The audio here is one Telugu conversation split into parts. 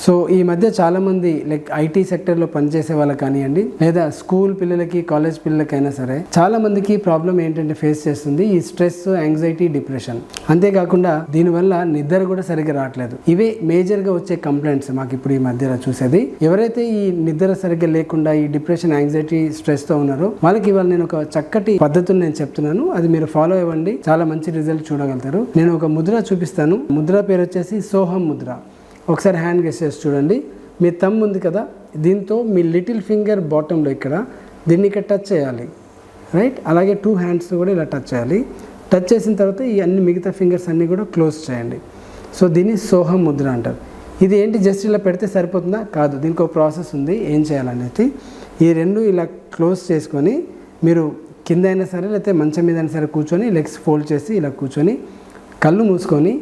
సో ఈ మధ్య చాలామంది లైక్ ఐటీ సెక్టర్లో పనిచేసే వాళ్ళకి కానివ్వండి, లేదా స్కూల్ పిల్లలకి, కాలేజ్ పిల్లలకైనా సరే చాలా మందికి ప్రాబ్లం ఏంటంటే ఫేస్ చేస్తుంది ఈ స్ట్రెస్, యాంగ్జైటీ, డిప్రెషన్. అంతేకాకుండా దీనివల్ల నిద్ర కూడా సరిగ్గా రావట్లేదు. ఇవే మేజర్గా వచ్చే కంప్లైంట్స్ మాకు ఇప్పుడు ఈ మధ్యలో చూసేది. ఎవరైతే ఈ నిద్ర సరిగ్గా లేకుండా ఈ డిప్రెషన్, యాంగ్జైటీ, స్ట్రెస్తో ఉన్నారో వాళ్ళకి ఇవాళ నేను ఒక చక్కటి పద్ధతిని నేను చెప్తున్నాను. అది మీరు ఫాలో అవ్వండి, చాలా మంచి రిజల్ట్ చూడగలుగుతారు. నేను ఒక ముద్ర చూపిస్తాను. ముద్ర పేరు వచ్చేసి సోహం ముద్ర. ఒకసారి హ్యాండ్ గెస్టర్స్ చూడండి. మీ థంబ్ ఉంది కదా, దీంతో మీ లిటిల్ ఫింగర్ బాటంలో ఇక్కడ దీన్ని ఇక్కడ టచ్ చేయాలి, రైట్. అలాగే 2 హ్యాండ్స్ కూడా ఇలా టచ్ చేయాలి. టచ్ చేసిన తర్వాత ఈ అన్ని మిగతా ఫింగర్స్ అన్నీ కూడా క్లోజ్ చేయండి. సో దీన్ని సోహం ముద్ర అంటారు. ఇది ఏంటి జస్ట్ ఇలా పెడితే సరిపోతుందా? కాదు, దీనికి ఒక ప్రాసెస్ ఉంది ఏం చేయాలనేది. ఈ 2 ఇలా క్లోజ్ చేసుకొని మీరు కింద అయినా సరే లేకపోతే మంచం మీద అయినా సరే కూర్చొని లెగ్స్ ఫోల్డ్ చేసి ఇలా కూర్చొని కళ్ళు మూసుకొని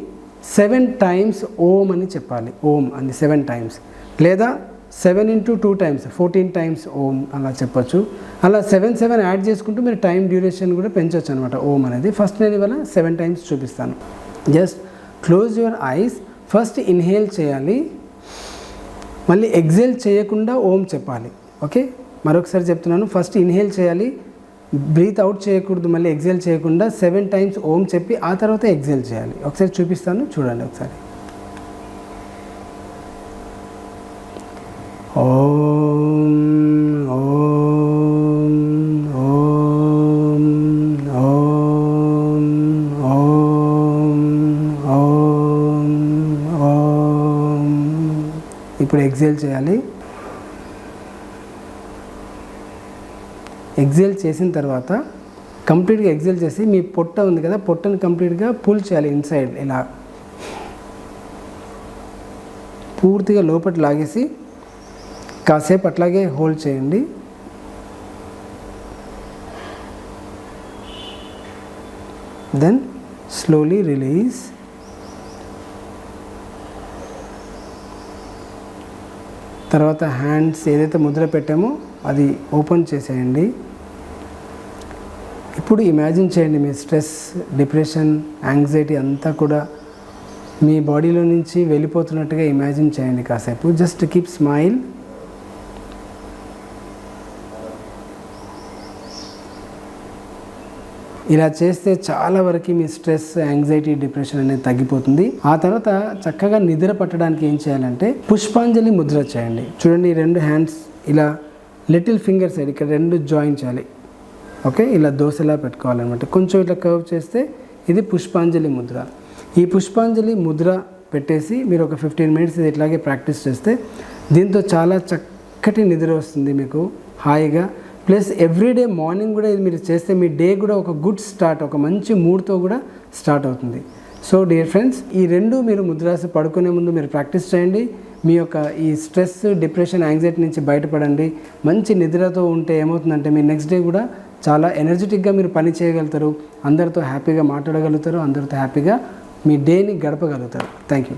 7 times ఓం అని చెప్పాలి. ఓం అని 7 times, లేదా 7 into 2 times 14 times ఓం అలా చెప్పొచ్చు. అలా 7 యాడ్ చేసుకుంటూ మీరు టైం డ్యూరేషన్ కూడా పెంచవచ్చు అనమాట ఓం అనేది. ఫస్ట్ నేను ఇవాళ 7 times చూపిస్తాను. Just close your eyes. First inhale చేయాలి, మళ్ళీ ఎగ్జేల్ చేయకుండా ఓం చెప్పాలి. ఓకే, మరొకసారి చెప్తున్నాను. ఫస్ట్ ఇన్హేల్ చేయాలి, బ్రీత్ అవుట్ చేయకూడదు, మళ్ళీ ఎగ్జేల్ చేయకుండా 7 times ఓం చెప్పి ఆ తర్వాత ఎగ్జేల్ చేయాలి. ఒకసారి చూపిస్తాను, చూడండి ఒకసారి. ఓం ఓం ఓం ఓం ఓం ఓం ఓం. ఇప్పుడు ఎగ్జేల్ చేయాలి. ఎగ్జేల్ చేసిన తర్వాత కంప్లీట్గా ఎగ్జేల్ చేసి మీ పొట్ట ఉంది కదా, పొట్టను కంప్లీట్గా పుల్ చేయాలి ఇన్సైడ్. ఇలా పూర్తిగా లోపల లాగేసి కాసేపు అట్లాగే హోల్డ్ చేయండి. Then slowly release. తర్వాత హ్యాండ్స్ ఏదైతే ముద్ర పెట్టామో అది ఓపెన్ చేసేయండి. ఇప్పుడు ఇమాజిన్ చేయండి మీ స్ట్రెస్, డిప్రెషన్, యాంగ్జైటీ అంతా కూడా మీ బాడీలో నుంచి వెళ్ళిపోతున్నట్టుగా ఇమాజిన్ చేయండి కాసేపు. Just keep smile. ఇలా చేస్తే చాలా వరకు మీ స్ట్రెస్, యాంగ్జైటీ, డిప్రెషన్ అనేది తగ్గిపోతుంది. ఆ తర్వాత చక్కగా నిద్ర పట్టడానికి ఏం చేయాలంటే పుష్పాంజలి ముద్ర చేయండి. చూడండి, 2 హ్యాండ్స్ ఇలా లిటిల్ ఫింగర్ సైడ్ ఇక్కడ 2 జాయిన్ చేయాలి. ఓకే, ఇలా దోశలా పెట్టుకోవాలన్నమాట. కొంచెం ఇట్లా కర్వ్ చేస్తే ఇది పుష్పాంజలి ముద్ర. ఈ పుష్పాంజలి ముద్ర పెట్టేసి మీరు ఒక 15 minutes ఇది ఇట్లాగే ప్రాక్టీస్ చేస్తే దీంతో చాలా చక్కటి నిద్ర వస్తుంది మీకు హాయిగా. ప్లస్ ఎవ్రీడే మార్నింగ్ కూడా ఇది మీరు చేస్తే మీ డే కూడా ఒక గుడ్ స్టార్ట్, ఒక మంచి మూడ్తో కూడా స్టార్ట్ అవుతుంది. సో డియర్ ఫ్రెండ్స్, ఈ 2 మీరు ముద్రాసి పడుకునే ముందు మీరు ప్రాక్టీస్ చేయండి. మీ యొక్క ఈ స్ట్రెస్, డిప్రెషన్, యాంగ్జైటీ నుంచి బయటపడండి. మంచి నిద్రతో ఉంటే ఏమవుతుందంటే మీ నెక్స్ట్ డే కూడా చాలా ఎనర్జెటిక్గా మీరు పని చేయగలుగుతారు, అందరితో హ్యాపీగా మాట్లాడగలుగుతారు, అందరితో హ్యాపీగా మీ డేని గడపగలుగుతారు. Thank you.